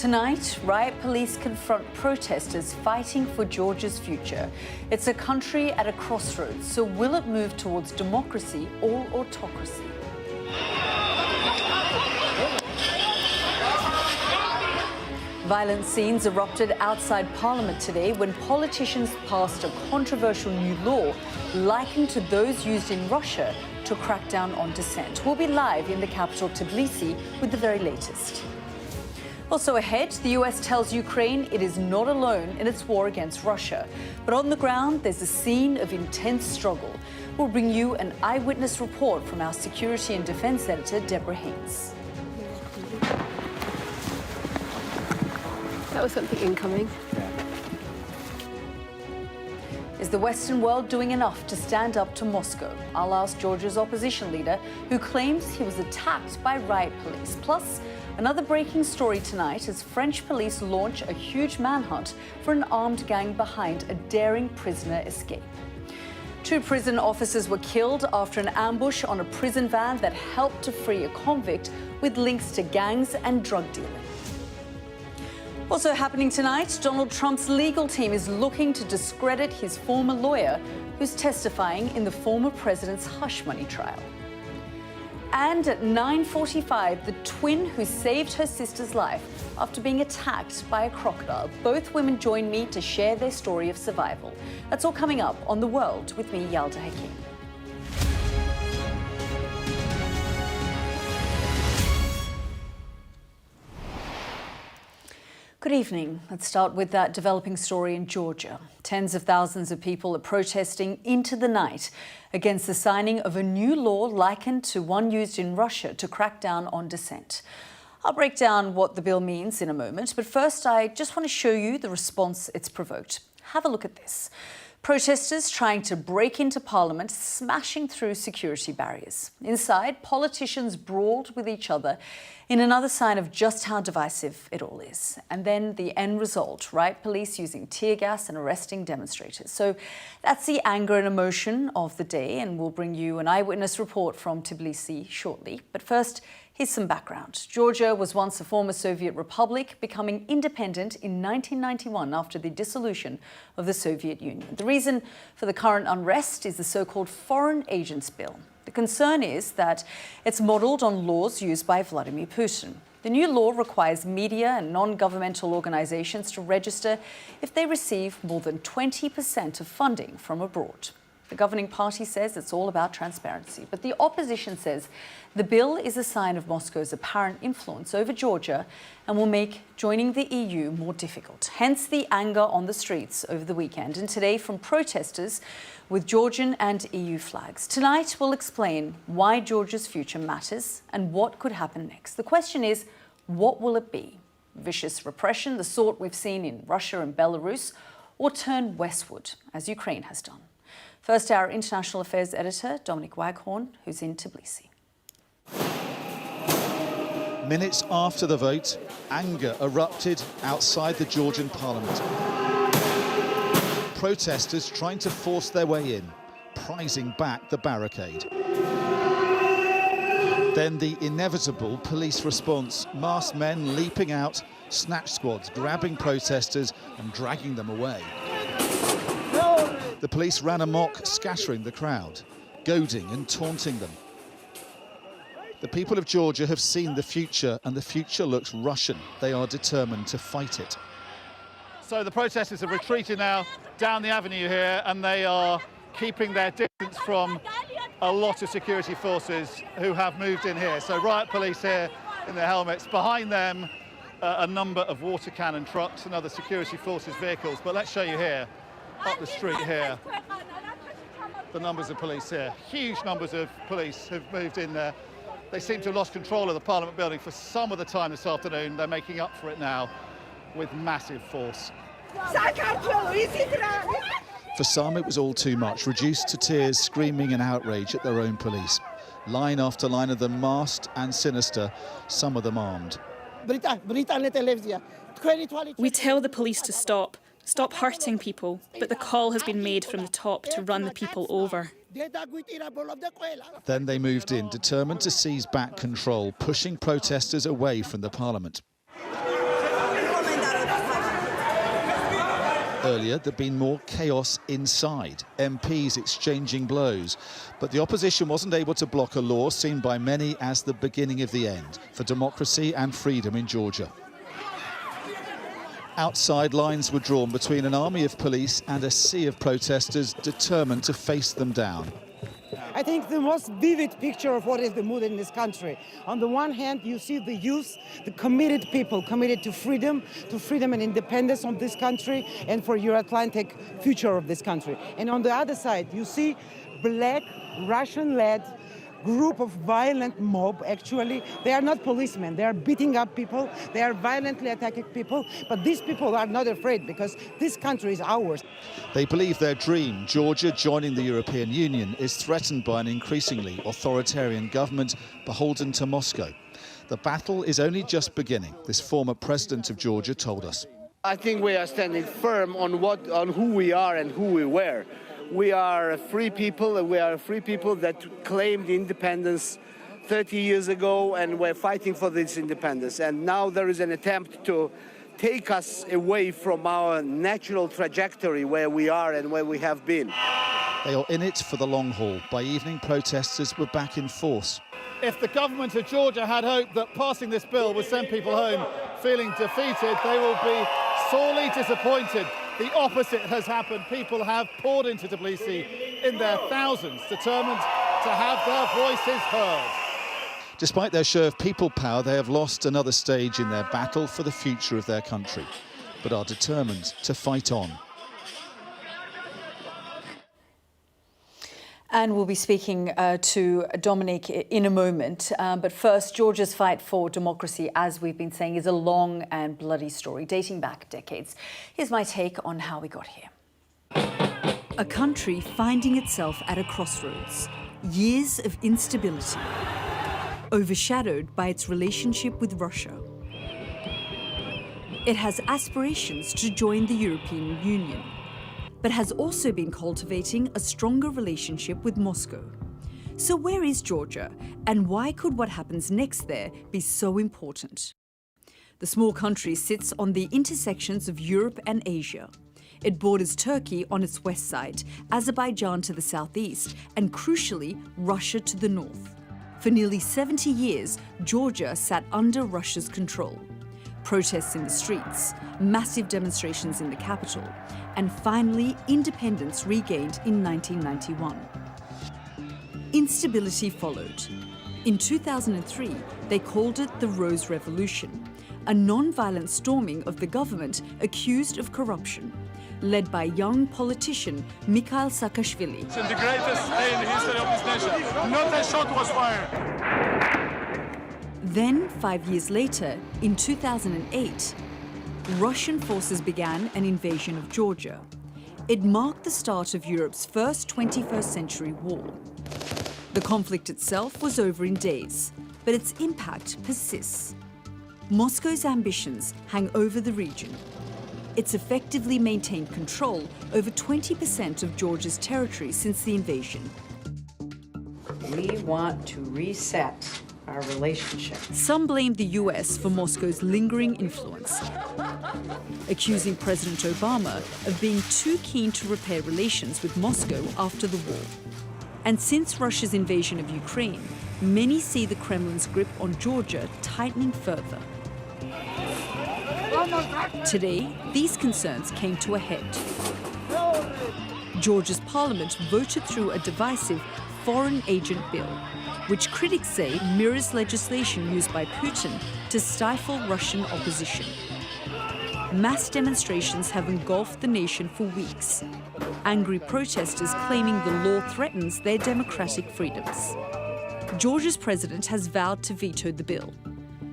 Tonight, riot police confront protesters fighting for Georgia's future. It's a country at a crossroads, so will it move towards democracy or autocracy? Violent scenes erupted outside Parliament today when politicians passed a controversial new law likened to those used in Russia to crack down on dissent. We'll be live in the capital Tbilisi with the very latest. Also ahead, the US tells Ukraine it is not alone in its war against Russia. But on the ground, there's a scene of intense struggle. We'll bring you an eyewitness report from our security and defense editor, Deborah Haynes. That was something incoming. Is the Western world doing enough to stand up to Moscow? I'll ask Georgia's opposition leader, who claims he was attacked by riot police. Plus, another breaking story tonight as French police launch a huge manhunt for an armed gang behind a daring prisoner escape. 2 prison officers were killed after an ambush on a prison van that helped to free a convict with links to gangs and drug dealing. Also happening tonight, Donald Trump's legal team is looking to discredit his former lawyer, who's testifying in the former president's hush money trial. And at 9:45, the twin who saved her sister's life after being attacked by a crocodile. Both women join me to share their story of survival. That's all coming up on The World with me, Yalda Hakim. Good evening. Let's start with that developing story in Georgia. Tens of thousands of people are protesting into the night against the signing of a new law likened to one used in Russia to crack down on dissent. I'll break down what the bill means in a moment, but first I just want to show you the response it's provoked. Have a look at this. Protesters trying to break into Parliament, smashing through security barriers. Inside, politicians brawled with each other in another sign of just how divisive it all is. And then the end result, riot police using tear gas and arresting demonstrators. So that's the anger and emotion of the day, and we'll bring you an eyewitness report from Tbilisi shortly. But first, here's some background. Georgia was once a former Soviet republic, becoming independent in 1991 after the dissolution of the Soviet Union. The reason for the current unrest is the so-called Foreign Agents Bill. The concern is that it's modelled on laws used by Vladimir Putin. The new law requires media and non-governmental organisations to register if they receive more than 20% of funding from abroad. The governing party says it's all about transparency, but the opposition says the bill is a sign of Moscow's apparent influence over Georgia and will make joining the EU more difficult. Hence the anger on the streets over the weekend, and today from protesters with Georgian and EU flags. Tonight we'll explain why Georgia's future matters and what could happen next. The question is, what will it be? Vicious repression, the sort we've seen in Russia and Belarus, or turn westward, as Ukraine has done? First, our international affairs editor, Dominic Waghorn, who's in Tbilisi. Minutes after the vote, anger erupted outside the Georgian parliament. Protesters trying to force their way in, prizing back the barricade. Then the inevitable police response, masked men leaping out, snatch squads grabbing protesters and dragging them away. The police ran amok, scattering the crowd, goading and taunting them. The people of Georgia have seen the future, and the future looks Russian. They are determined to fight it. So the protesters have retreated now down the avenue here, and they are keeping their distance from a lot of security forces who have moved in here. So riot police here in their helmets. Behind them, a number of water cannon trucks and other security forces vehicles. But let's show you here. Up the street here, the numbers of police here. Huge numbers of police have moved in there. They seem to have lost control of the Parliament building for some of the time this afternoon. They're making up for it now with massive force. For some, it was all too much, reduced to tears, screaming in outrage at their own police. Line after line of them masked and sinister, some of them armed. We tell the police to stop hurting people, but the call has been made from the top to run the people over. Then they moved in, determined to seize back control, pushing protesters away from the parliament. Earlier, there'd been more chaos inside, MPs exchanging blows. But the opposition wasn't able to block a law seen by many as the beginning of the end for democracy and freedom in Georgia. Outside, lines were drawn between an army of police and a sea of protesters determined to face them down. I think the most vivid picture of what is the mood in this country. On the one hand, you see the youth, the committed people, committed to freedom and independence of this country and for Euro-Atlantic future of this country. And on the other side, you see black, Russian-led group of violent mob, actually. They are not policemen. They are beating up people. They are violently attacking people. But these people are not afraid because this country is ours. They believe their dream, Georgia joining the European Union, is threatened by an increasingly authoritarian government beholden to Moscow. The battle is only just beginning, this former president of Georgia told us. I think we are standing firm on who we are and who we were. We are a free people, and we are a free people that claimed independence 30 years ago, and we're fighting for this independence. And now there is an attempt to take us away from our natural trajectory where we are and where we have been. They are in it for the long haul. By evening, protesters were back in force. If the government of Georgia had hoped that passing this bill would send people home feeling defeated, they will be sorely disappointed. The opposite has happened. People have poured into Tbilisi in their thousands, determined to have their voices heard. Despite their show of people power, they have lost another stage in their battle for the future of their country, but are determined to fight on. And we'll be speaking to Dominic in a moment. But first, Georgia's fight for democracy, as we've been saying, is a long and bloody story dating back decades. Here's my take on how we got here. A country finding itself at a crossroads. Years of instability, overshadowed by its relationship with Russia. It has aspirations to join the European Union, but has also been cultivating a stronger relationship with Moscow. So where is Georgia, and why could what happens next there be so important? The small country sits on the intersections of Europe and Asia. It borders Turkey on its west side, Azerbaijan to the southeast, and crucially, Russia to the north. For nearly 70 years, Georgia sat under Russia's control. Protests in the streets, massive demonstrations in the capital, and finally, independence regained in 1991. Instability followed. In 2003, they called it the Rose Revolution, a non-violent storming of the government accused of corruption, led by young politician Mikhail Saakashvili. It's the greatest day in the history of this nation. Not a shot was fired. Then, 5 years later, in 2008, Russian forces began an invasion of Georgia. It marked the start of Europe's first 21st century war. The conflict itself was over in days, but its impact persists. Moscow's ambitions hang over the region. It's effectively maintained control over 20% of Georgia's territory since the invasion. We want to reset our relationship. Some blame the US for Moscow's lingering influence, accusing President Obama of being too keen to repair relations with Moscow after the war. And since Russia's invasion of Ukraine, many see the Kremlin's grip on Georgia tightening further. Today, these concerns came to a head. Georgia's parliament voted through a divisive foreign agent bill, which critics say mirrors legislation used by Putin to stifle Russian opposition. Mass demonstrations have engulfed the nation for weeks. Angry protesters claiming the law threatens their democratic freedoms. Georgia's president has vowed to veto the bill.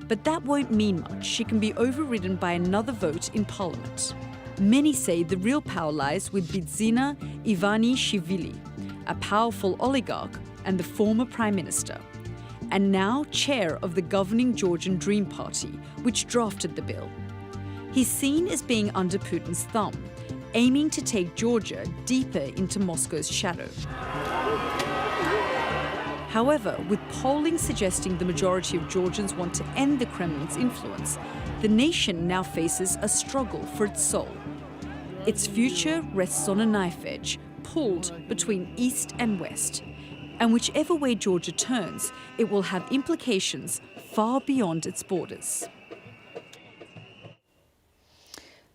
But that won't mean much. She can be overridden by another vote in parliament. Many say the real power lies with Bidzina Ivanishvili, a powerful oligarch and the former prime minister, and now chair of the governing Georgian Dream Party, which drafted the bill. He's seen as being under Putin's thumb, aiming to take Georgia deeper into Moscow's shadow. However, with polling suggesting the majority of Georgians want to end the Kremlin's influence, the nation now faces a struggle for its soul. Its future rests on a knife edge, pulled between East and West. And whichever way Georgia turns, it will have implications far beyond its borders.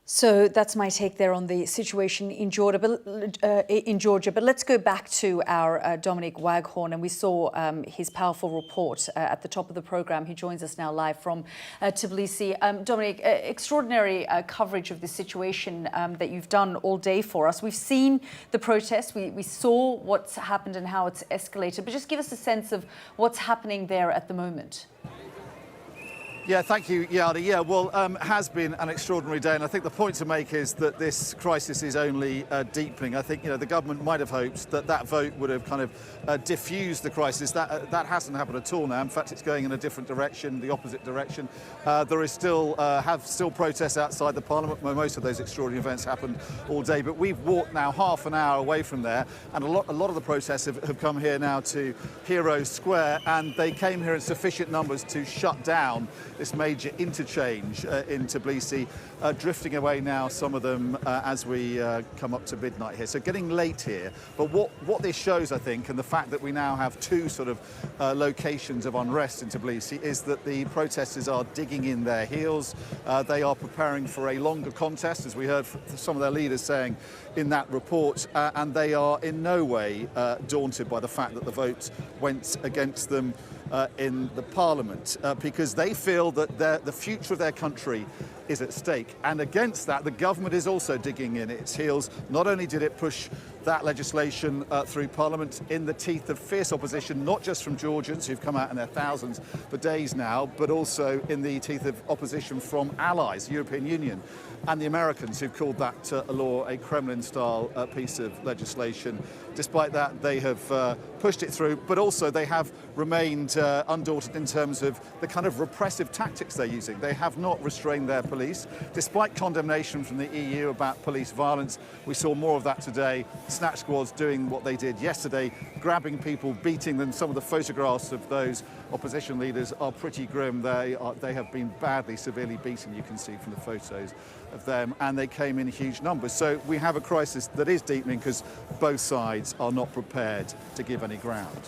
So that's my take there on the situation in Georgia. But let's go back to our Dominic Waghorn, and we saw his powerful report at the top of the programme. He joins us now live from Tbilisi. Dominic, extraordinary coverage of the situation that you've done all day for us. We've seen the protests. We saw what's happened and how it's escalated. But just give us a sense of what's happening there at the moment. Yeah, thank you, Yalda. Yeah, well, it has been an extraordinary day, and I think the point to make is that this crisis is only deepening. I think, the government might have hoped that that vote would have kind of diffused the crisis. That hasn't happened at all now. In fact, it's going in a different direction, the opposite direction. There is still protests outside the Parliament, where most of those extraordinary events happened all day. But we've walked now half an hour away from there, and a lot of the protests have come here now to Hero Square, and they came here in sufficient numbers to shut down this major interchange in Tbilisi, drifting away now, some of them, as we come up to midnight here. So getting late here. But what this shows, I think, and the fact that we now have two sort of locations of unrest in Tbilisi, is that the protesters are digging in their heels. They are preparing for a longer contest, as we heard some of their leaders saying in that report, and they are in no way daunted by the fact that the vote went against them in the Parliament, because they feel that the future of their country is at stake. And against that, the government is also digging in its heels. Not only did it push that legislation through Parliament in the teeth of fierce opposition, not just from Georgians who've come out in their thousands for days now, but also in the teeth of opposition from allies, the European Union and the Americans, who've called that law a Kremlin-style piece of legislation. Despite that, they have pushed it through, but also they have remained undaunted in terms of the kind of repressive tactics they're using. They have not restrained their police. Despite condemnation from the EU about police violence, we saw more of that today. Snatch squads doing what they did yesterday, grabbing people, beating them. Some of the photographs of those opposition leaders are pretty grim. They have been badly, severely beaten, you can see from the photos of them, and they came in huge numbers. So we have a crisis that is deepening because both sides are not prepared to give any ground.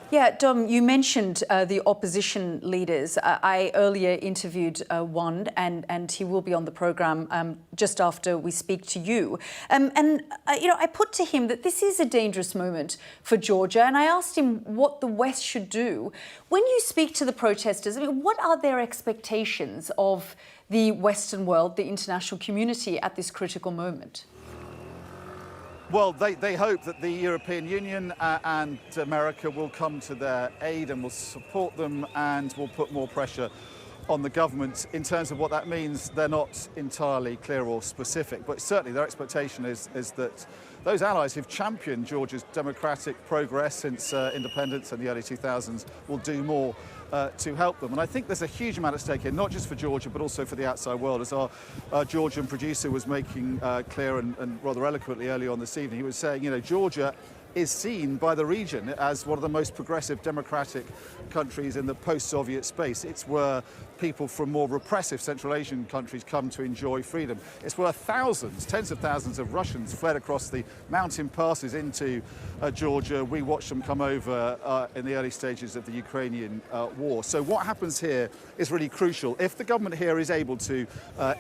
Yeah, Dom, you mentioned the opposition leaders. I earlier interviewed one, and he will be on the programme just after we speak to you. I put to him that this is a dangerous moment for Georgia, and I asked him what the West should do. When you speak to the protesters, I mean, what are their expectations of the Western world, the international community at this critical moment? Well, they hope that the European Union and America will come to their aid and will support them and will put more pressure on the government. In terms of what that means, they're not entirely clear or specific, but certainly their expectation is that those allies who've championed Georgia's democratic progress since independence in the early 2000s will do more to help them. And I think there's a huge amount at stake here, not just for Georgia, but also for the outside world. As our Georgian producer was making clear and rather eloquently earlier on this evening, he was saying, Georgia is seen by the region as one of the most progressive democratic countries in the post-Soviet space. It's where people from more repressive Central Asian countries come to enjoy freedom. It's where thousands, tens of thousands of Russians fled across the mountain passes into Georgia. We watched them come over in the early stages of the Ukrainian war. So what happens here is really crucial. If the government here is able to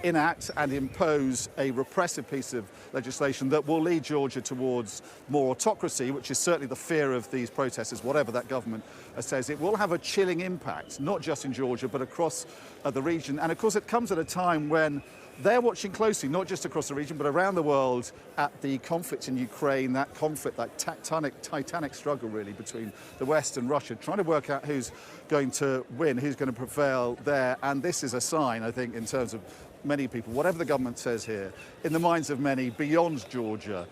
enact and impose a repressive piece of legislation that will lead Georgia towards more autocracy, which is certainly the fear of these protesters, whatever that government says, it will have a chilling impact, not just in Georgia, but across the region. And of course, it comes at a time when they're watching closely, not just across the region, but around the world, at the conflict in Ukraine, that conflict, that titanic struggle, really, between the West and Russia, trying to work out who's going to win, who's going to prevail there. And this is a sign, I think, in terms of many people, whatever the government says here, in the minds of many beyond Georgia,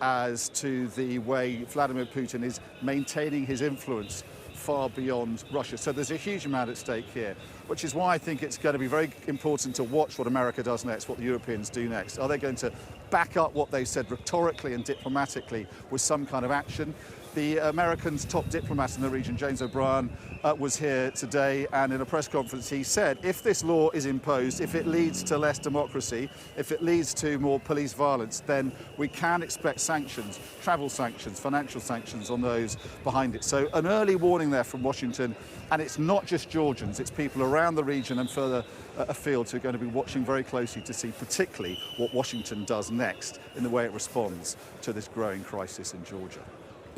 as to the way Vladimir Putin is maintaining his influence far beyond Russia. So there's a huge amount at stake here, which is why I think it's going to be very important to watch what America does next, what the Europeans do next. Are they going to back up what they've said rhetorically and diplomatically with some kind of action? The Americans' top diplomat in the region, James O'Brien, was here today, and in a press conference he said if this law is imposed, if it leads to less democracy, if it leads to more police violence, then we can expect sanctions, travel sanctions, financial sanctions on those behind it. So an early warning there from Washington, and it's not just Georgians, it's people around the region and further afield who are going to be watching very closely to see particularly what Washington does next in the way it responds to this growing crisis in Georgia.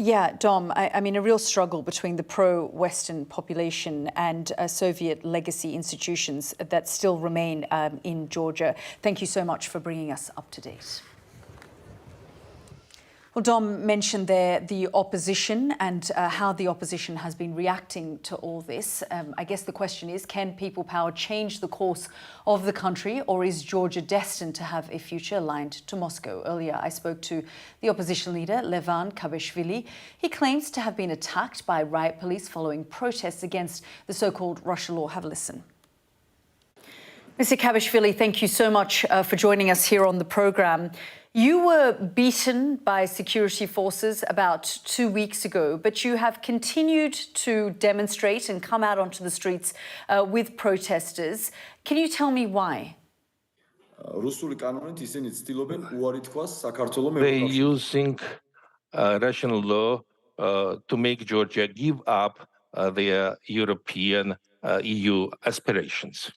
Yeah, Dom, I mean, a real struggle between the pro-Western population and Soviet legacy institutions that still remain in Georgia. Thank you so much for bringing us up to date. Well, Dom mentioned there the opposition and how the opposition has been reacting to all this. I guess the question is, can people power change the course of the country, or is Georgia destined to have a future aligned to Moscow? Earlier, I spoke to the opposition leader, Levan Khabeishvili. He claims to have been attacked by riot police following protests against the so-called Russia law. Have a listen. Mr. Khabeishvili, thank you so much for joining us here on the programme. You were beaten by security forces about 2 weeks ago, but you have continued to demonstrate and come out onto the streets with protesters. Can you tell me why? They're using Russian law to make Georgia give up their European EU aspirations.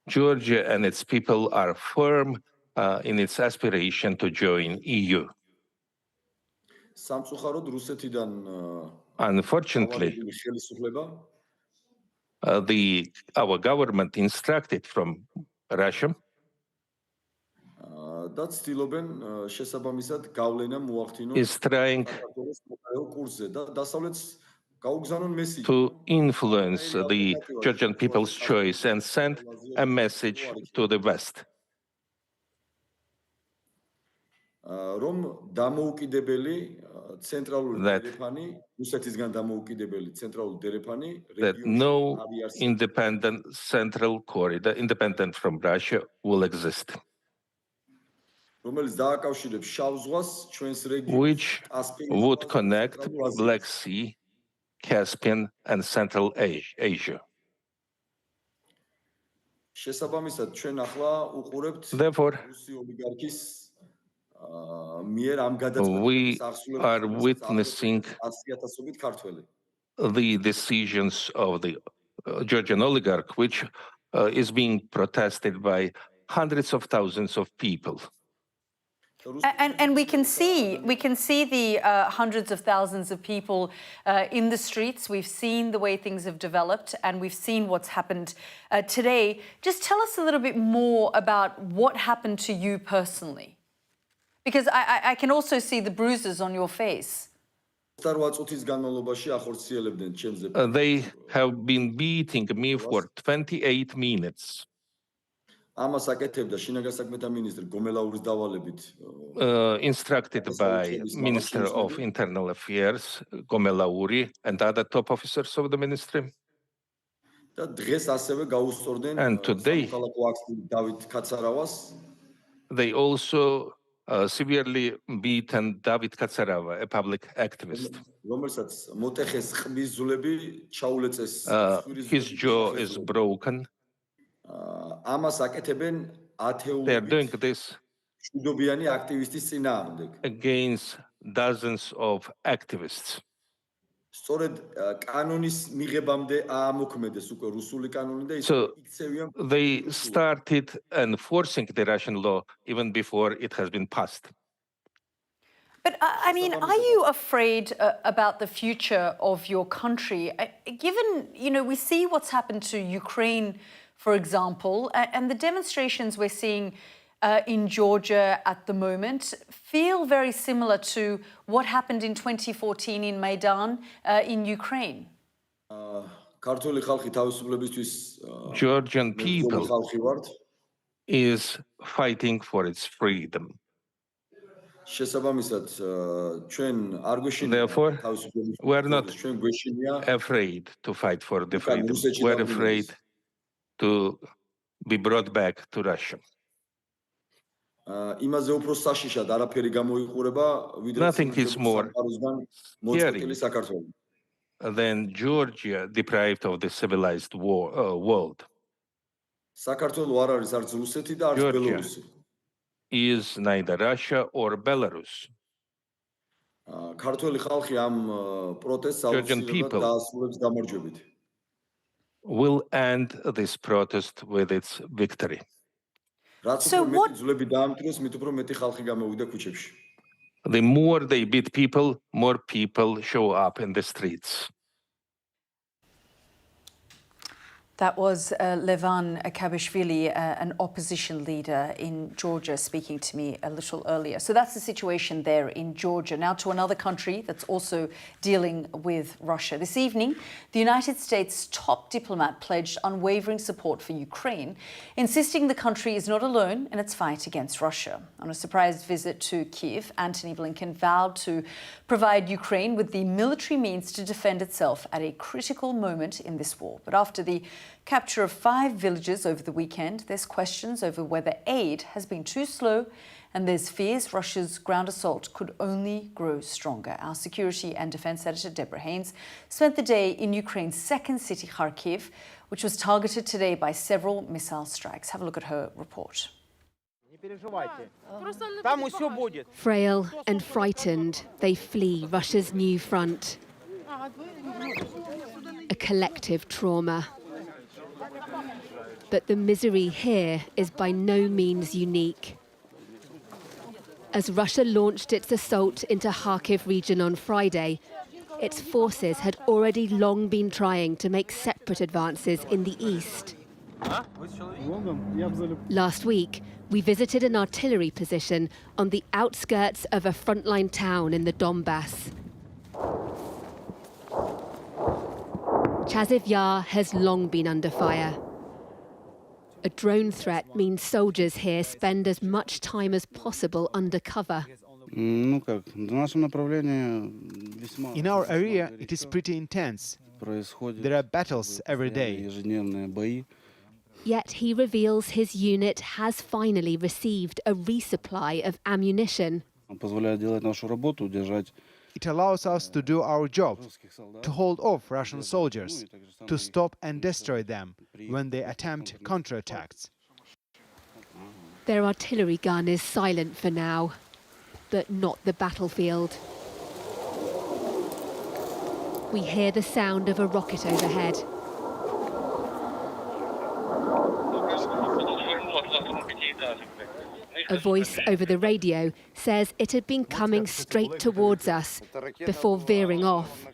Georgia and its people are firm in its aspiration to join EU. Unfortunately, our government instructed from Russia is trying to influence the Georgian people's choice and send a message to the West. That no independent central corridor, independent from Russia, will exist, which would connect Black Sea, Caspian, and Central Asia. Therefore, we are witnessing the decisions of the Georgian oligarch, which is being protested by hundreds of thousands of people. And we can see the hundreds of thousands of people in the streets. We've seen the way things have developed, and we've seen what's happened today. Just tell us a little bit more about what happened to you personally, because I can also see the bruises on your face. They have been beating me for 28 minutes. Instructed by Minister of Internal Affairs, Gomelauri, and other top officers of the ministry. And today, they also severely beaten David Katsarava, a public activist. His jaw is broken. They are doing this against dozens of activists. So they started enforcing the Russian law even before it has been passed. But I mean, are you afraid about the future of your country? Given, we see what's happened to Ukraine, for example, and the demonstrations we're seeing in Georgia at the moment feel very similar to what happened in 2014 in Maidan in Ukraine. Georgian people is fighting for its freedom. Therefore, we're not afraid to fight for the freedom. We're afraid to be brought back to Russia. Nothing is more scary than Georgia deprived of the civilized world. Georgia is neither Russia or Belarus. Georgian people will end this protest with its victory. So what? The more they beat people, more people show up in the streets. That was Levan Khabeishvili, an opposition leader in Georgia, speaking to me a little earlier. So that's the situation there in Georgia. Now to another country that's also dealing with Russia. This evening, the United States' top diplomat pledged unwavering support for Ukraine, insisting the country is not alone in its fight against Russia. On a surprise visit to Kyiv, Antony Blinken vowed to provide Ukraine with the military means to defend itself at a critical moment in this war. But after the capture of 5 villages over the weekend, there's questions over whether aid has been too slow, and there's fears Russia's ground assault could only grow stronger. Our security and defense editor Deborah Haynes spent the day in Ukraine's second city, Kharkiv, which was targeted today by several missile strikes. Have a look at her report. Frail and frightened, they flee Russia's new front. A collective trauma. But the misery here is by no means unique. As Russia launched its assault into Kharkiv region on Friday, its forces had already long been trying to make separate advances in the east. Last week, we visited an artillery position on the outskirts of a frontline town in the Donbass. Chaziv Yar has long been under fire. A drone threat means soldiers here spend as much time as possible under cover. In our area, it is pretty intense. There are battles every day. Yet he reveals his unit has finally received a resupply of ammunition. It allows us to do our job, to hold off Russian soldiers, to stop and destroy them when they attempt counterattacks. Their artillery gun is silent for now, but not the battlefield. We hear the sound of a rocket overhead. A voice over the radio says it had been coming straight towards us before veering off.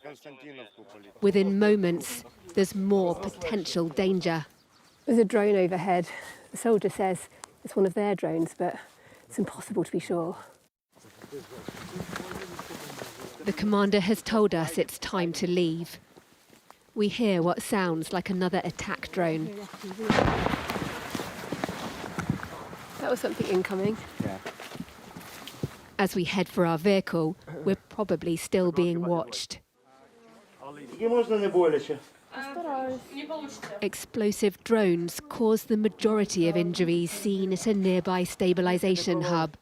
Within moments, there's more potential danger. There's a drone overhead. The soldier says it's one of their drones, but it's impossible to be sure. The commander has told us it's time to leave. We hear what sounds like another attack drone. That was something incoming. Yeah. As we head for our vehicle, we're probably still being watched. Explosive drones cause the majority of injuries seen at a nearby stabilization hub.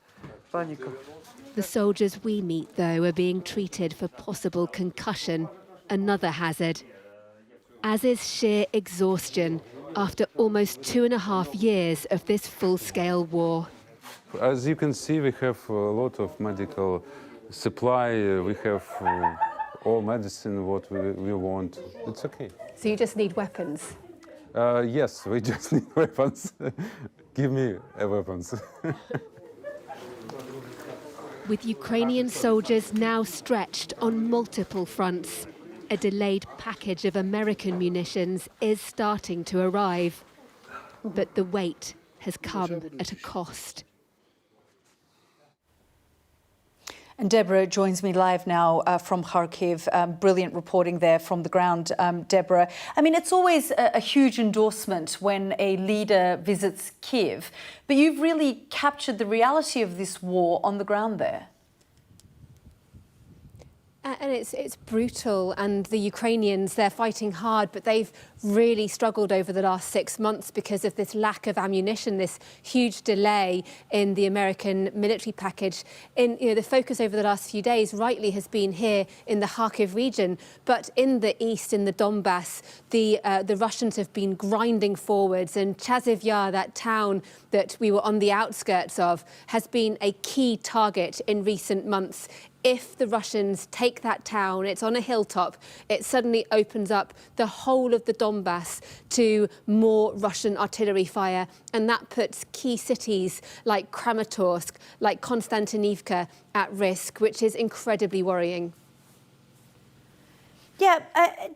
The soldiers we meet, though, are being treated for possible concussion, another hazard, as is sheer exhaustion after almost 2.5 years of this full-scale war. As you can see, we have a lot of medical supply. We have all medicine, what we want. It's okay. So you just need weapons? Yes, we just need weapons. Give me weapons. With Ukrainian soldiers now stretched on multiple fronts, a delayed package of American munitions is starting to arrive. But the wait has come at a cost. And Deborah joins me live now from Kharkiv. Brilliant reporting there from the ground, Deborah. I mean, it's always a huge endorsement when a leader visits Kyiv, but you've really captured the reality of this war on the ground there. And it's brutal, and the Ukrainians, they're fighting hard, but they've really struggled over the last 6 months because of this lack of ammunition, this huge delay in the American military package. The focus over the last few days rightly has been here in the Kharkiv region, but in the east, in the Donbass, the Russians have been grinding forwards, and Chaziv Yar, that town that we were on the outskirts of, has been a key target in recent months. If the Russians take that town, it's on a hilltop, it suddenly opens up the whole of the Donbass to more Russian artillery fire. And that puts key cities like Kramatorsk, like Konstantinivka at risk, which is incredibly worrying. Yeah,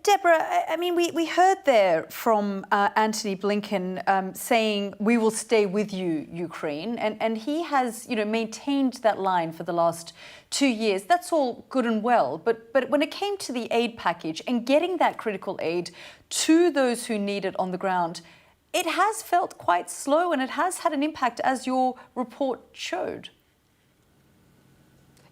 Deborah, I mean, we heard there from Antony Blinken saying, we will stay with you, Ukraine. And he has, maintained that line for the last 2 years. That's all good and well. But when it came to the aid package and getting that critical aid to those who need it on the ground, it has felt quite slow, and it has had an impact, as your report showed.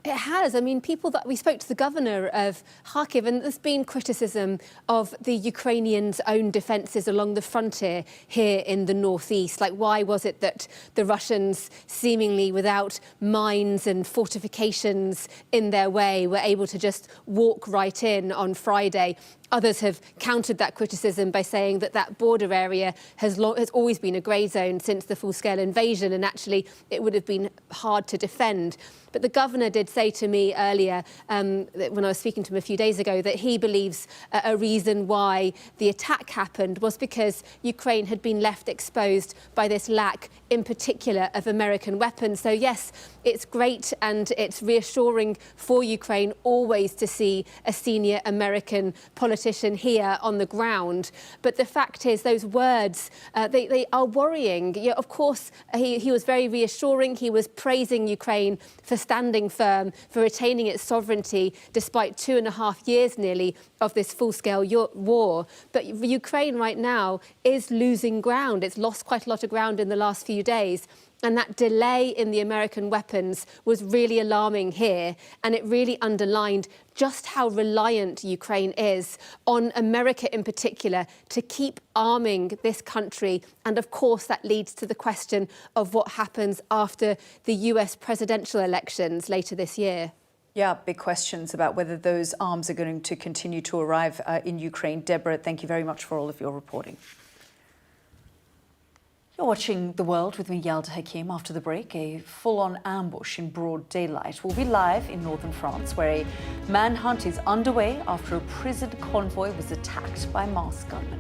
It has. I mean, we spoke to the governor of Kharkiv, and there's been criticism of the Ukrainians' own defences along the frontier here in the northeast. Like, why was it that the Russians, seemingly without mines and fortifications in their way, were able to just walk right in on Friday? Others have countered that criticism by saying that that border area has always been a grey zone since the full-scale invasion, and actually it would have been hard to defend. But the governor did say to me earlier, when I was speaking to him a few days ago, that he believes a reason why the attack happened was because Ukraine had been left exposed by this lack, in particular, of American weapons. So yes, it's great and it's reassuring for Ukraine always to see a senior American politician here on the ground. But the fact is, those words, they are worrying. Yeah, of course, he was very reassuring. He was praising Ukraine for standing firm, for retaining its sovereignty, despite 2.5 years nearly of this full-scale war. But Ukraine right now is losing ground. It's lost quite a lot of ground in the last few days. And that delay in the American weapons was really alarming here. And it really underlined just how reliant Ukraine is on America in particular to keep arming this country. And of course, that leads to the question of what happens after the US presidential elections later this year. Yeah, big questions about whether those arms are going to continue to arrive in Ukraine. Deborah, thank you very much for all of your reporting. You're watching The World with me, Yalda Hakim. After the break, a full-on ambush in broad daylight. We'll be live in northern France, where a manhunt is underway after a prison convoy was attacked by masked gunmen.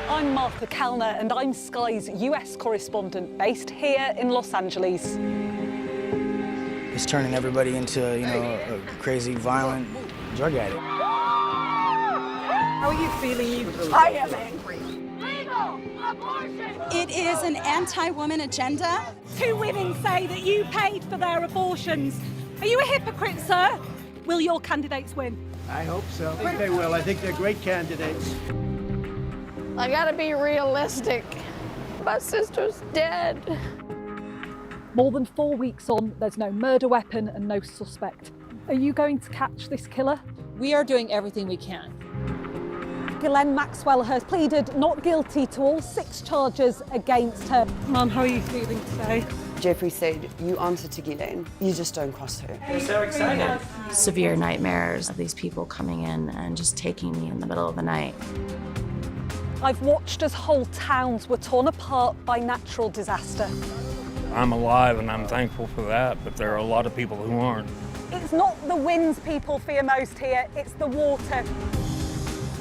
I'm Martha Kellner and I'm Sky's US correspondent based here in Los Angeles. It's turning everybody into, a crazy, violent drug addict. How are you feeling? I am angry. It is an anti-woman agenda. 2 women say that you paid for their abortions. Are you a hypocrite, sir? Will your candidates win? I hope so. I think they will. I think they're great candidates. I gotta be realistic. My sister's dead. More than 4 weeks on, there's no murder weapon and no suspect. Are you going to catch this killer? We are doing everything we can. Ghislaine Maxwell has pleaded not guilty to all 6 charges against her. Mum, how are you feeling today? Jeffrey said, you answer to Ghislaine, you just don't cross her. We're so excited. Severe nightmares of these people coming in and just taking me in the middle of the night. I've watched as whole towns were torn apart by natural disaster. I'm alive and I'm thankful for that, but there are a lot of people who aren't. It's not the winds people fear most here, it's the water.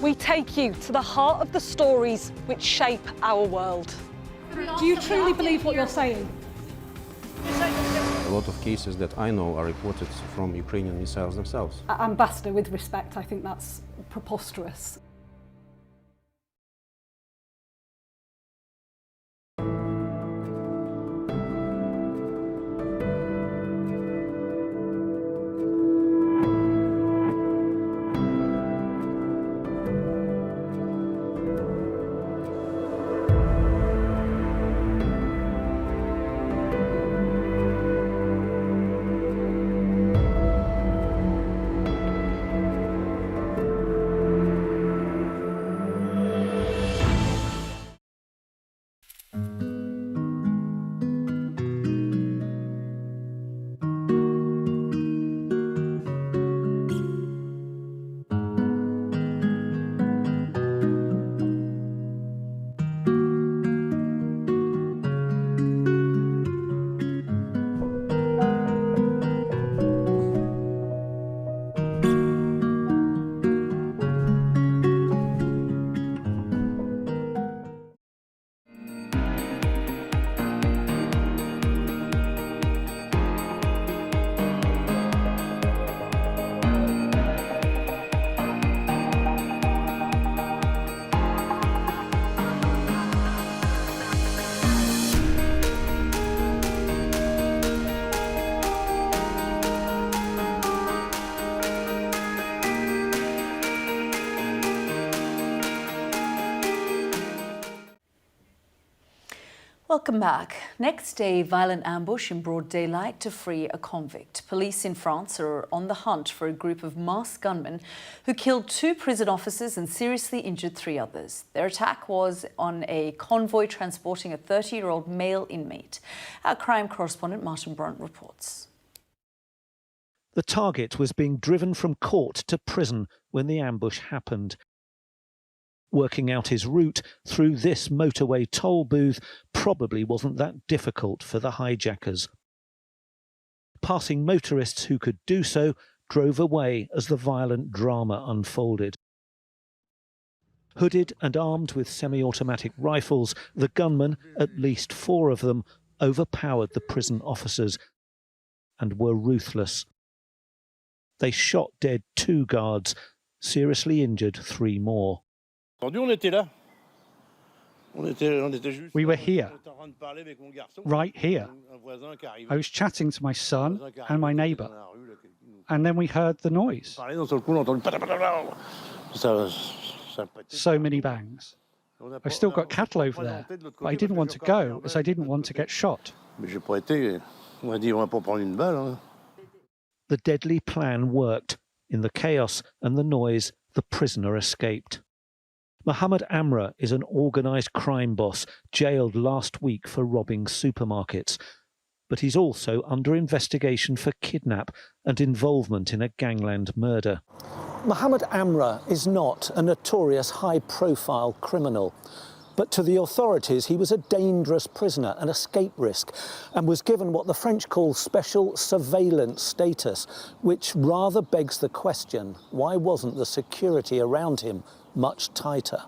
We take you to the heart of the stories which shape our world. Do you truly believe what you're saying? A lot of cases that I know are reported from Ukrainian missiles themselves. Ambassador, with respect, I think that's preposterous. Welcome back. Next day, violent ambush in broad daylight to free a convict. Police in France are on the hunt for a group of masked gunmen who killed 2 prison officers and seriously injured 3 others. Their attack was on a convoy transporting a 30-year-old male inmate. Our crime correspondent Martin Brunt reports. The target was being driven from court to prison when the ambush happened. Working out his route through this motorway toll booth probably wasn't that difficult for the hijackers. Passing motorists who could do so drove away as the violent drama unfolded. Hooded and armed with semi-automatic rifles, the gunmen, at least 4 of them, overpowered the prison officers and were ruthless. They shot dead 2 guards, seriously injured 3 more. We were here, right here. I was chatting to my son and my neighbour, and then we heard the noise. So many bangs. I've still got cattle over there, but I didn't want to go as I didn't want to get shot. The deadly plan worked. In the chaos and the noise, the prisoner escaped. Mohammed Amra is an organised crime boss jailed last week for robbing supermarkets. But he's also under investigation for kidnap and involvement in a gangland murder. Mohammed Amra is not a notorious high-profile criminal. But to the authorities, he was a dangerous prisoner, an escape risk, and was given what the French call special surveillance status, which rather begs the question, why wasn't the security around him much tighter?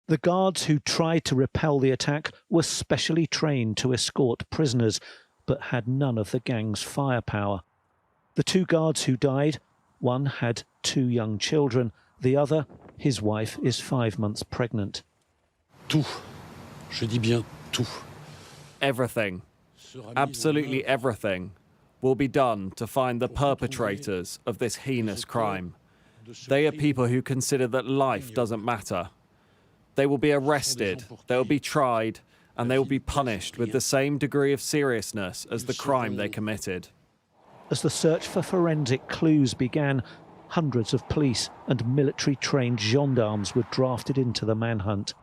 The guards who tried to repel the attack were specially trained to escort prisoners, but had none of the gang's firepower. The 2 guards who died, one had 2 young children, the other, his wife, is 5 months pregnant. Tout. Je dis bien tout. Everything, absolutely everything, will be done to find the perpetrators of this heinous crime. They are people who consider that life doesn't matter. They will be arrested, they will be tried, and they will be punished with the same degree of seriousness as the crime they committed. As the search for forensic clues began, hundreds of police and military-trained gendarmes were drafted into the manhunt.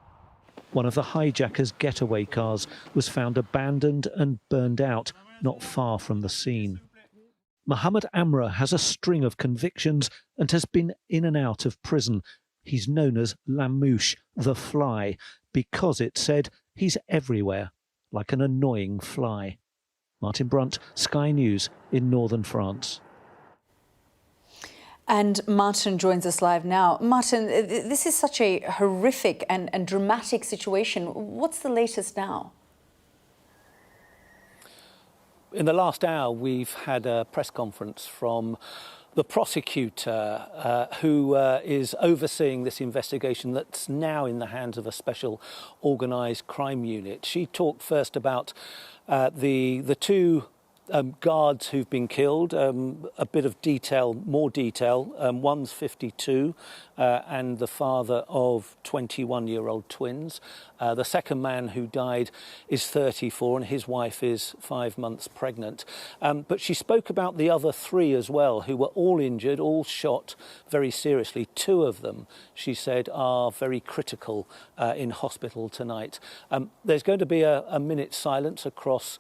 One of the hijackers' getaway cars was found abandoned and burned out not far from the scene. Mohammed Amra has a string of convictions and has been in and out of prison. He's known as La Mouche, the fly, because it said he's everywhere, like an annoying fly. Martin Brunt, Sky News in northern France. And Martin joins us live now. Martin, this is such a horrific and dramatic situation. What's the latest now? In the last hour, we've had a press conference from the prosecutor who is overseeing this investigation that's now in the hands of a special organised crime unit. She talked first about the two guards who've been killed, a bit of detail, more detail. One's 52 and the father of 21-year-old twins. The second man who died is 34 and his wife is 5 months pregnant. But she spoke about the other three as well, who were all injured, all shot very seriously. Two of them, she said, are very critical in hospital tonight. There's going to be a minute's silence across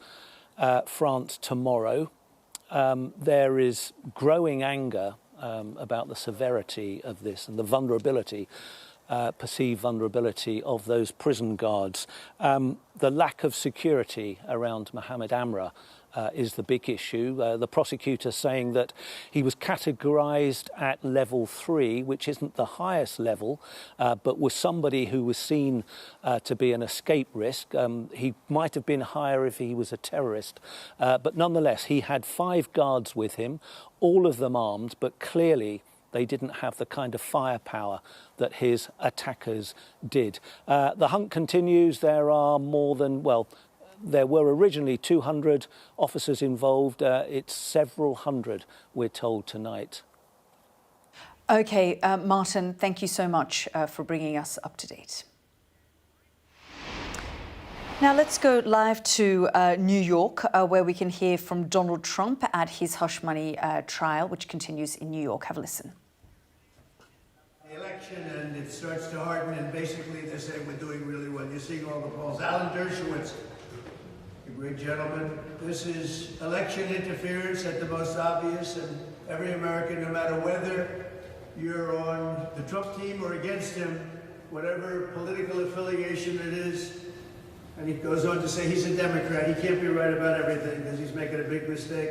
France tomorrow. There is growing anger about the severity of this and the vulnerability, perceived vulnerability of those prison guards. The lack of security around Mohammed Amra is the big issue. The prosecutor saying that he was categorised at level 3, which isn't the highest level, but was somebody who was seen to be an escape risk. He might have been higher if he was a terrorist, but nonetheless, he had 5 guards with him, all of them armed, but clearly they didn't have the kind of firepower that his attackers did. The hunt continues. There are more than, well, there were originally 200 officers involved. It's several hundred, we're told tonight. OK, Martin, thank you so much for bringing us up to date. Now let's go live to New York, where we can hear from Donald Trump at his hush money trial, which continues in New York. Have a listen. The election, and it starts to harden, and basically they say we're doing really well. You're seeing all the polls. Alan Dershowitz, a great gentleman. This is election interference at the most obvious, and every American, no matter whether you're on the Trump team or against him, whatever political affiliation it is, and he goes on to say he's a Democrat. He can't be right about everything because he's making a big mistake.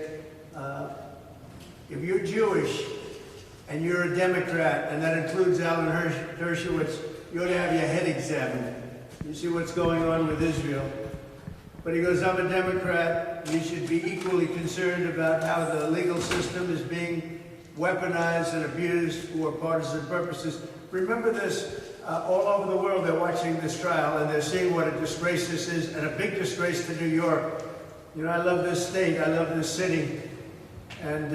If you're Jewish and you're a Democrat, and that includes Alan Dershowitz, you ought to have your head examined. You see what's going on with Israel. But he goes, I'm a Democrat. We should be equally concerned about how the legal system is being weaponized and abused for partisan purposes. Remember this, all over the world they're watching this trial and they're seeing what a disgrace this is, and a big disgrace to New York. You know, I love this state, I love this city, and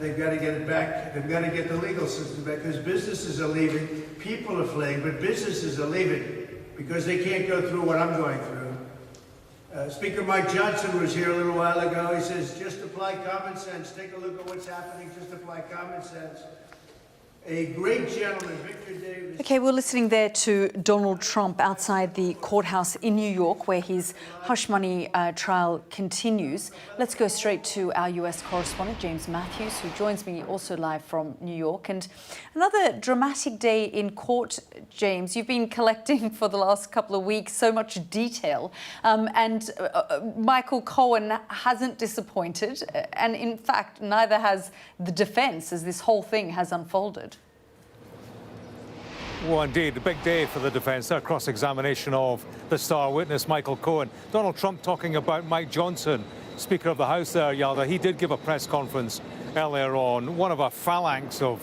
they've got to get it back. They've got to get the legal system back, because businesses are leaving, people are fleeing, but businesses are leaving because they can't go through what I'm going through. Speaker Mike Johnson was here a little while ago. He says, just apply common sense. Take a look at what's happening. Just apply common sense. A great gentleman, Victor Davis. OK, we're listening there to Donald Trump outside the courthouse in New York, where his hush money trial continues. Let's go straight to our US correspondent, James Matthews, who joins me also live from New York. And another dramatic day in court, James. You've been collecting for the last couple of weeks so much detail. And Michael Cohen hasn't disappointed. And in fact, neither has the defense as this whole thing has unfolded. Well, indeed, a big day for the defence. Their cross-examination of the star witness, Michael Cohen. Donald Trump talking about Mike Johnson, Speaker of the House there, Yalda. He did give a press conference earlier on. One of a phalanx of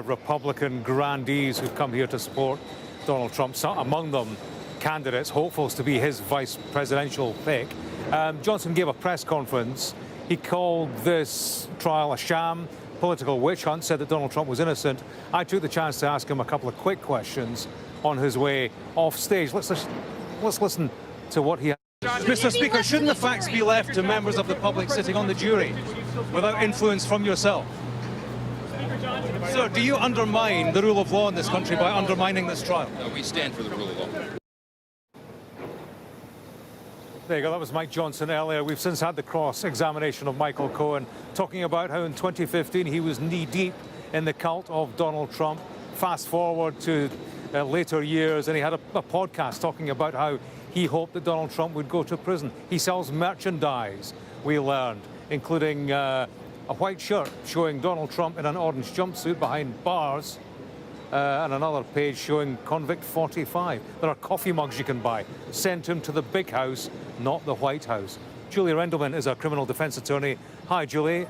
Republican grandees who've come here to support Donald Trump. So among them, candidates, hopefuls to be his vice presidential pick. Johnson gave a press conference. He called this trial a sham, political witch hunt, said that Donald Trump was innocent. I took the chance to ask him a couple of quick questions on his way off stage. Let's listen to what he had. Mr. Speaker, shouldn't the facts be left to members of the public sitting on the jury without influence from yourself? Sir, do you undermine the rule of law in this country by undermining this trial? No, we stand for the rule of law. There you go, that was Mike Johnson earlier. We've since had the cross-examination of Michael Cohen, talking about how in 2015 he was knee-deep in the cult of Donald Trump. Fast forward to later years, and he had a podcast talking about how he hoped that Donald Trump would go to prison. He sells merchandise, we learned, including a white shirt showing Donald Trump in an orange jumpsuit behind bars, and another page showing Convict 45. There are coffee mugs you can buy. Sent him to the big house, not the White House. Julie Rendelman is a criminal defence attorney. Hi, Julie.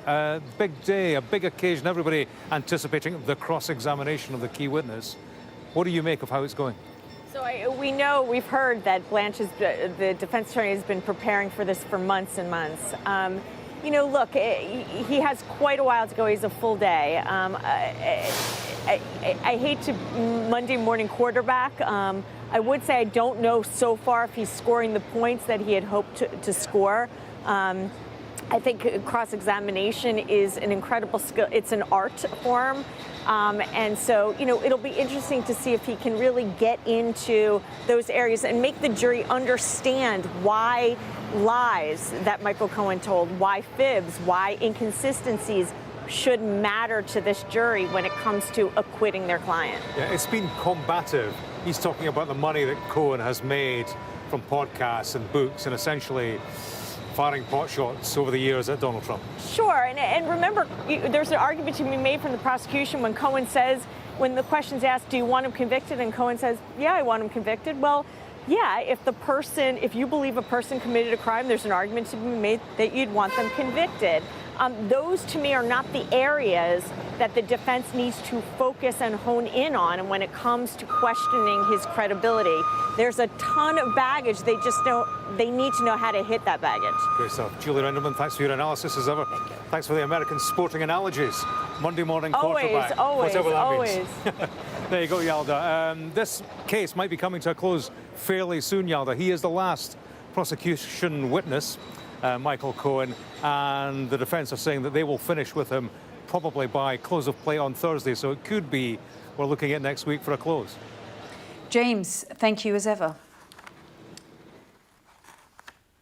Big day, a big occasion. Everybody anticipating the cross-examination of the key witness. What do you make of how it's going? So we've heard that Blanche, the defense attorney, has been preparing for this for months and months. You know, look, he has quite a while to go. He's a full day. I hate to Monday morning quarterback. I would say I don't know so far if he's scoring the points that he had hoped to score. I think cross-examination is an incredible skill. It's an art form. And so, you know, it'll be interesting to see if he can really get into those areas and make the jury understand why lies that Michael Cohen told, why fibs, why inconsistencies should matter to this jury when it comes to acquitting their client. Yeah, it's been combative. He's talking about the money that Cohen has made from podcasts and books and essentially firing pot shots over the years at Donald Trump. Sure, and remember, there's an argument to be made from the prosecution when Cohen says, when the question's asked, do you want him convicted? And Cohen says, yeah, I want him convicted. Well, yeah, if you believe a person committed a crime, there's an argument to be made that you'd want them convicted. Those, to me, are not the areas that the defense needs to focus and hone in on. And when it comes to questioning his credibility, there's a ton of baggage. They need to know how to hit that baggage. Great stuff. Julie Rendelman, thanks for your analysis as ever. Thanks for the American sporting analogies. Monday morning quarterback. Whatever that means. There you go, Yalda. This case might be coming to a close fairly soon, Yalda. He is the last prosecution witness, Michael Cohen, and the defense are saying that they will finish with him probably by close of play on Thursday. So it could be we're looking at next week for a close. James, thank you as ever.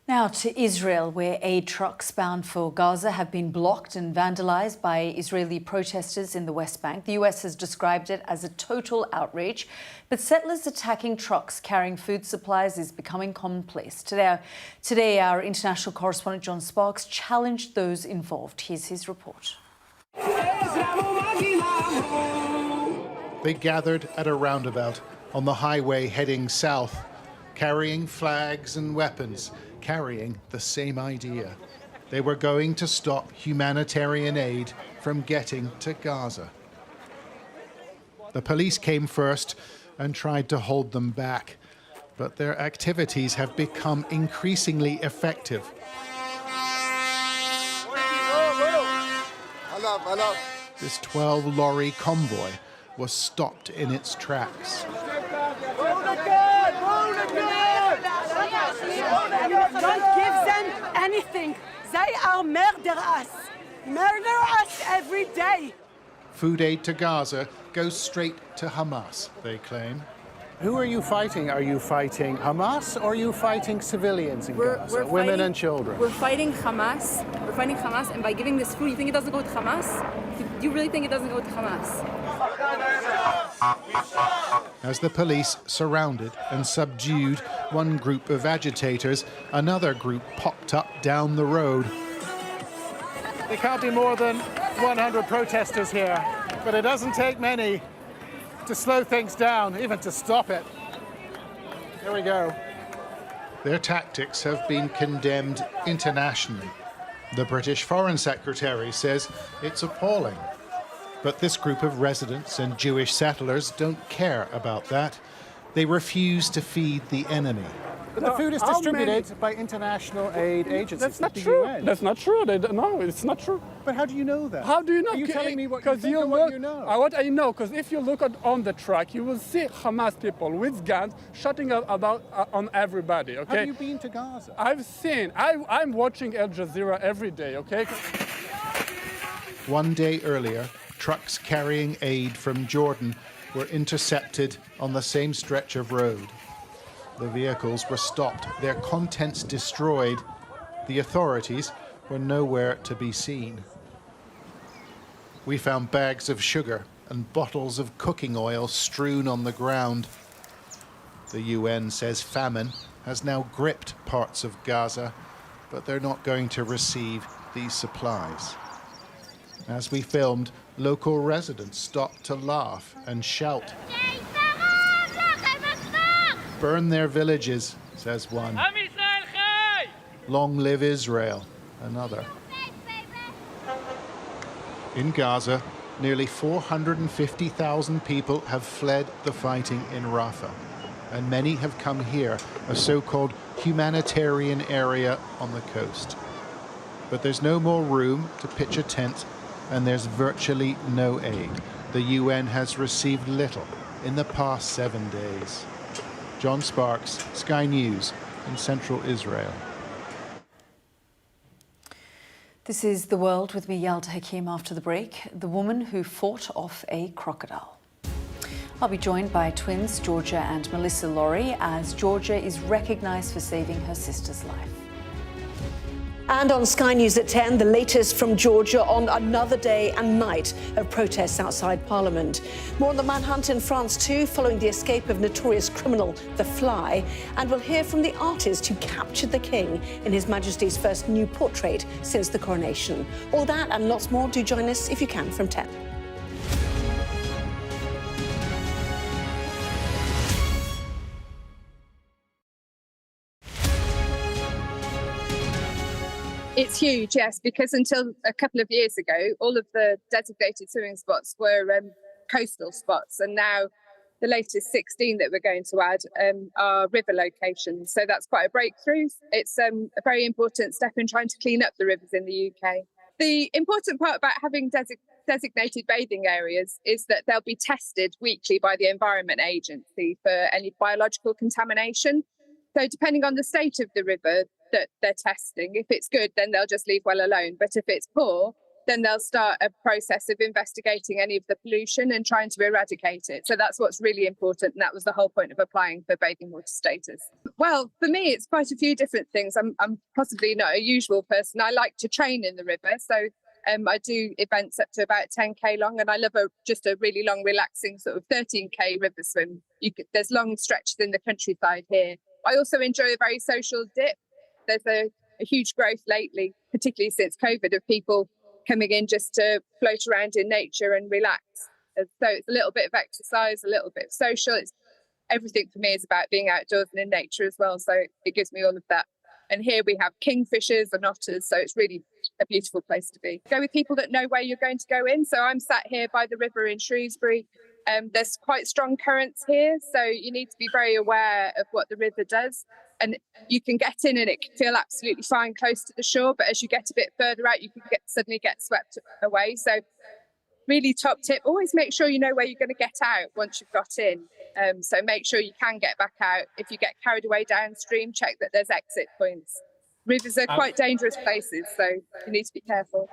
Now to Israel, where aid trucks bound for Gaza have been blocked and vandalized by Israeli protesters in the West Bank. The US has described it as a total outrage, but settlers attacking trucks carrying food supplies is becoming commonplace. Today, our international correspondent John Sparks challenged those involved. Here's his report. They gathered at a roundabout on the highway heading south, carrying flags and weapons, carrying the same idea. They were going to stop humanitarian aid from getting to Gaza. The police came first and tried to hold them back, but their activities have become increasingly effective. This 12-lorry convoy was stopped in its tracks. Don't give them anything. They are murder us every day. Food aid to Gaza goes straight to Hamas, they claim. Who are you fighting? Are you fighting Hamas or are you fighting civilians in Gaza, women and children? We're fighting Hamas. We're fighting Hamas, and by giving this food, you think it doesn't go to Hamas? Do you really think it doesn't go to Hamas? As the police surrounded and subdued one group of agitators, another group popped up down the road. There can't be more than 100 protesters here, but it doesn't take many to slow things down, even to stop it. Here we go. Their tactics have been condemned internationally. The British Foreign Secretary says it's appalling. But this group of residents and Jewish settlers don't care about that. They refuse to feed the enemy. But the food is distributed by international aid agencies. That's not true. That's not true. No, it's not true. But how do you know that? How do you know? Are you telling me what you think or what you know? What I know, because if you look on the track, you will see Hamas people with guns shooting on everybody, okay? Have you been to Gaza? I've seen. I'm watching Al Jazeera every day, okay? One day earlier, trucks carrying aid from Jordan were intercepted on the same stretch of road. The vehicles were stopped, their contents destroyed. The authorities were nowhere to be seen. We found bags of sugar and bottles of cooking oil strewn on the ground. The UN says famine has now gripped parts of Gaza, but they're not going to receive these supplies. As we filmed, local residents stopped to laugh and shout. Burn their villages, says one. Long live Israel, another. In Gaza, nearly 450,000 people have fled the fighting in Rafah, and many have come here, a so-called humanitarian area on the coast. But there's no more room to pitch a tent, and there's virtually no aid. The UN has received little in the past 7 days. John Sparks, Sky News in central Israel. This is The World with me, Yalda Hakim, after the break. The woman who fought off a crocodile. I'll be joined by twins Georgia and Melissa Laurie as Georgia is recognised for saving her sister's life. And on Sky News at 10, the latest from Georgia on another day and night of protests outside Parliament. More on the manhunt in France too, following the escape of notorious criminal The Fly. And we'll hear from the artist who captured the King in His Majesty's first new portrait since the coronation. All that and lots more, do join us if you can from 10. It's huge, yes, because until a couple of years ago, all of the designated swimming spots were coastal spots, and now the latest 16 that we're going to add are river locations. So that's quite a breakthrough. It's a very important step in trying to clean up the rivers in the UK. The important part about having designated bathing areas is that they'll be tested weekly by the Environment Agency for any biological contamination. So depending on the state of the river that they're testing, if it's good, then they'll just leave well alone. But if it's poor, then they'll start a process of investigating any of the pollution and trying to eradicate it. So that's what's really important. And that was the whole point of applying for bathing water status. Well, for me, it's quite a few different things. I'm possibly not a usual person. I like to train in the river. So I do events up to about 10k long, and I love just a really long, relaxing sort of 13k river swim. There's long stretches in the countryside here. I also enjoy a very social dip. There's a huge growth lately, particularly since COVID, of people coming in just to float around in nature and relax. And so it's a little bit of exercise, a little bit of social. Everything for me is about being outdoors and in nature as well. So it gives me all of that. And here we have kingfishers and otters. So it's really a beautiful place to be. Go with people that know where you're going to go in. So I'm sat here by the river in Shrewsbury. There's quite strong currents here. So you need to be very aware of what the river does. And you can get in and it can feel absolutely fine close to the shore. But as you get a bit further out, you can suddenly get swept away. So really top tip, always make sure you know where you're going to get out once you've got in. So make sure you can get back out. If you get carried away downstream, check that there's exit points. Rivers are quite dangerous places, so you need to be careful.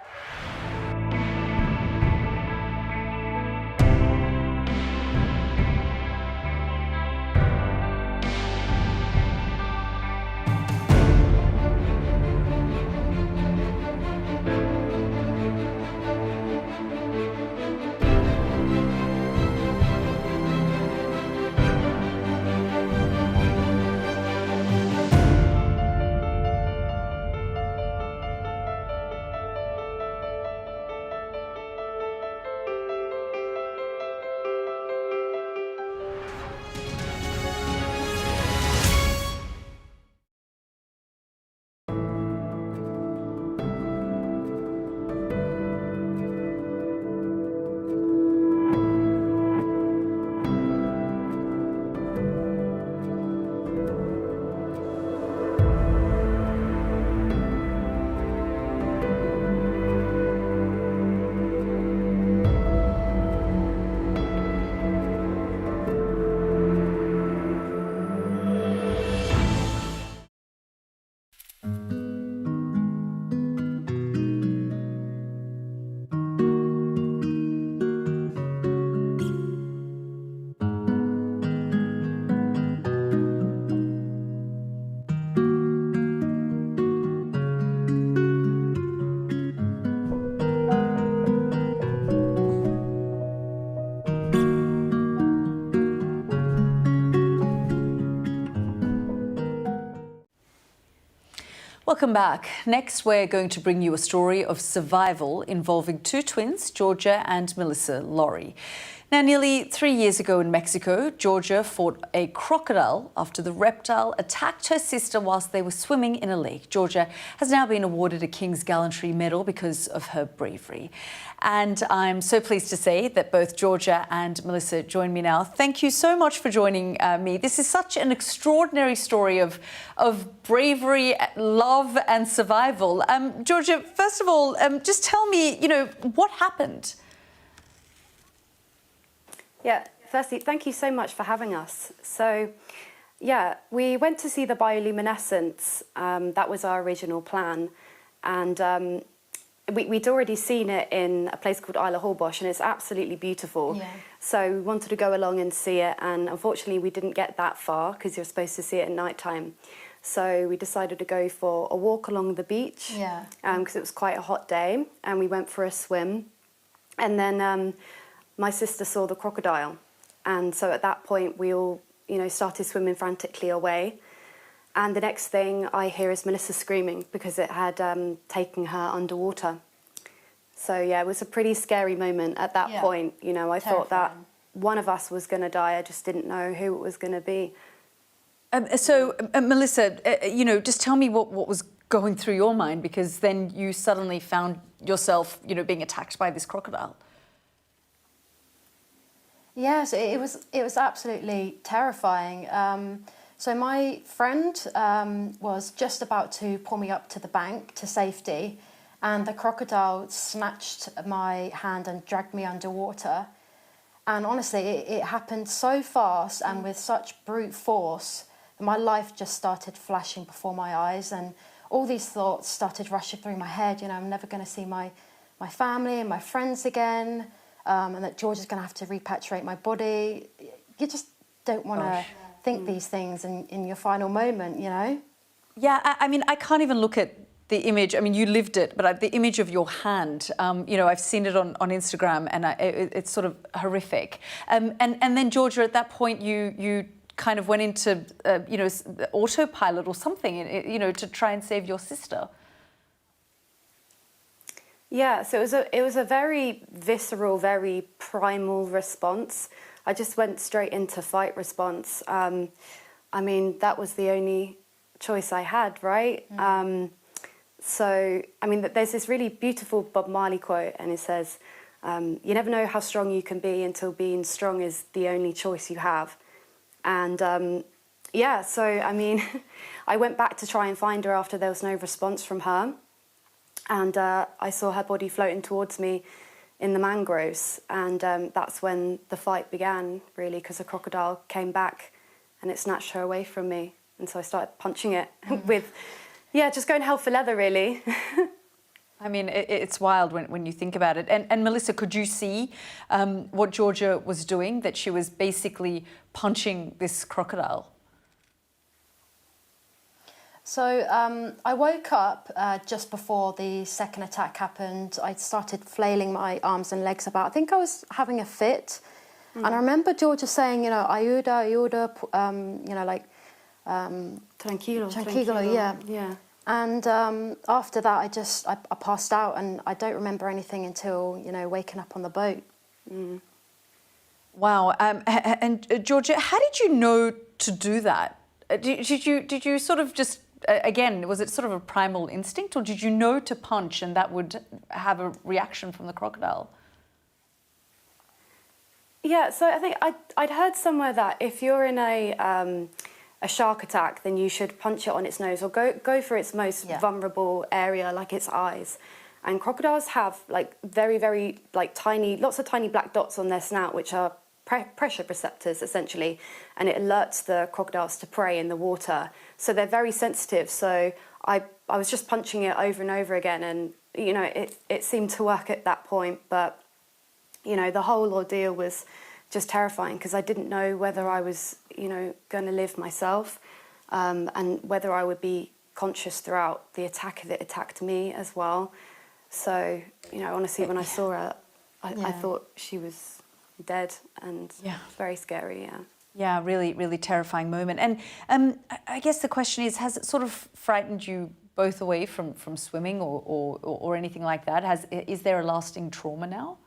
Welcome back. Next, we're going to bring you a story of survival involving two twins, Georgia and Melissa Laurie. Now, nearly 3 years ago in Mexico, Georgia fought a crocodile after the reptile attacked her sister whilst they were swimming in a lake. Georgia has now been awarded a King's Gallantry Medal because of her bravery. And I'm so pleased to say that both Georgia and Melissa join me now. Thank you so much for joining me. This is such an extraordinary story of bravery, love and survival. Georgia, first of all, just tell me, what happened? Yeah, firstly, thank you so much for having us. So, yeah, we went to see the bioluminescence. That was our original plan. And we'd already seen it in a place called Isla Holbox, and it's absolutely beautiful. Yeah. So we wanted to go along and see it. And unfortunately, we didn't get that far because you're supposed to see it at night time. So we decided to go for a walk along the beach because it was quite a hot day. And we went for a swim. And then my sister saw the crocodile, and so at that point we all, started swimming frantically away. And the next thing I hear is Melissa screaming because it had taken her underwater. So yeah, it was a pretty scary moment at that point. I thought that one of us was going to die. I just didn't know who it was going to be. Melissa, just tell me what was going through your mind, because then you suddenly found yourself, being attacked by this crocodile. Yes, it was absolutely terrifying. So my friend was just about to pull me up to the bank to safety, and the crocodile snatched my hand and dragged me underwater. And honestly, it happened so fast and with such brute force that my life just started flashing before my eyes, and all these thoughts started rushing through my head. I'm never going to see my family and my friends again. And that George is going to have to repatriate my body. You just don't want to think these things in your final moment, Yeah, I mean, I can't even look at the image. I mean, you lived it, but the image of your hand, I've seen it on Instagram, and it's sort of horrific. And then, Georgia, at that point, you kind of went into, autopilot or something, to try and save your sister. Yeah, so it was a very visceral, very primal response. I just went straight into fight response. I mean, that was the only choice I had, right? There's this really beautiful Bob Marley quote, and it says, you never know how strong you can be until being strong is the only choice you have. And I went back to try and find her after there was no response from her. And I saw her body floating towards me in the mangroves. And that's when the fight began, really, because the crocodile came back and it snatched her away from me. And so I started punching it with, just going hell for leather, really. I mean, it's wild when you think about it. And Melissa, could you see what Georgia was doing, that she was basically punching this crocodile? So I woke up just before the second attack happened. I started flailing my arms and legs about. I think I was having a fit. And I remember Georgia saying, ayuda, tranquilo, yeah. And after that, I passed out, and I don't remember anything until, waking up on the boat. Wow. And Georgia, how did you know to do that? Did you sort of just, again, was it sort of a primal instinct, or did you know to punch and that would have a reaction from the crocodile? Yeah, so I think I'd heard somewhere that if you're in a shark attack, then you should punch it on its nose or go for its most vulnerable area, like its eyes. And crocodiles have very, very tiny, lots of tiny black dots on their snout, which are pressure receptors, essentially, and it alerts the crocodiles to prey in the water. So they're very sensitive. So I was just punching it over and over again, and it seemed to work at that point. But the whole ordeal was just terrifying because I didn't know whether I was going to live myself, and whether I would be conscious throughout the attack if it attacked me as well. So honestly, when I saw her, I thought she was dead, and very scary. Yeah, really, really terrifying moment. And I guess the question is, has it sort of frightened you both away from swimming or anything like that? Is there a lasting trauma now?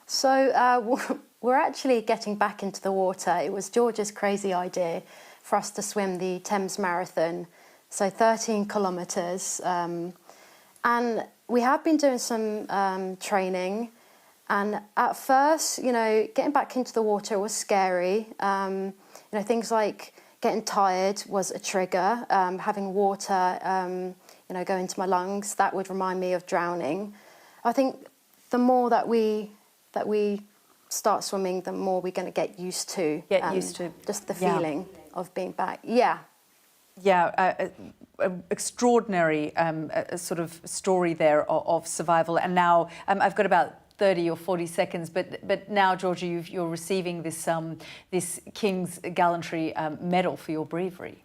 So we're actually getting back into the water. It was Georgia's crazy idea for us to swim the Thames Marathon, so 13 kilometres. And we have been doing some training. And at first, you know, getting back into the water was scary. You know, things like getting tired was a trigger. Having water, you know, go into my lungs, that would remind me of drowning. I think the more that we start swimming, the more we're going to get used to. Just the feeling of being back. Yeah. Yeah, extraordinary sort of story there of survival. And now I've got about 30 or 40 seconds, but now, Georgia, you're receiving this King's Gallantry medal for your bravery.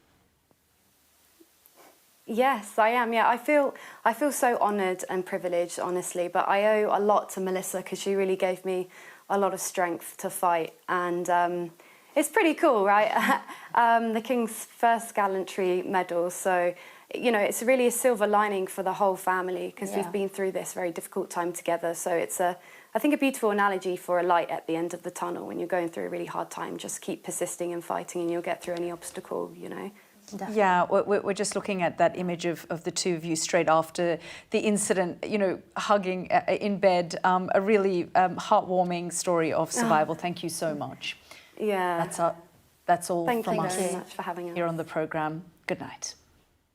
Yes, I am. Yeah, I feel so honoured and privileged, honestly. But I owe a lot to Melissa because she really gave me a lot of strength to fight, and it's pretty cool, right? The King's first Gallantry medal. So, you know, it's really a silver lining for the whole family because we've been through this very difficult time together. So it's I think a beautiful analogy for a light at the end of the tunnel when you're going through a really hard time. Just keep persisting and fighting, and you'll get through any obstacle. You know. Definitely. Yeah, we're just looking at that image of the two of you straight after the incident, you know, hugging in bed. A really heartwarming story of survival. Thank you so much. Yeah. That's all Thank from you us very much for having us here on the programme. Good night.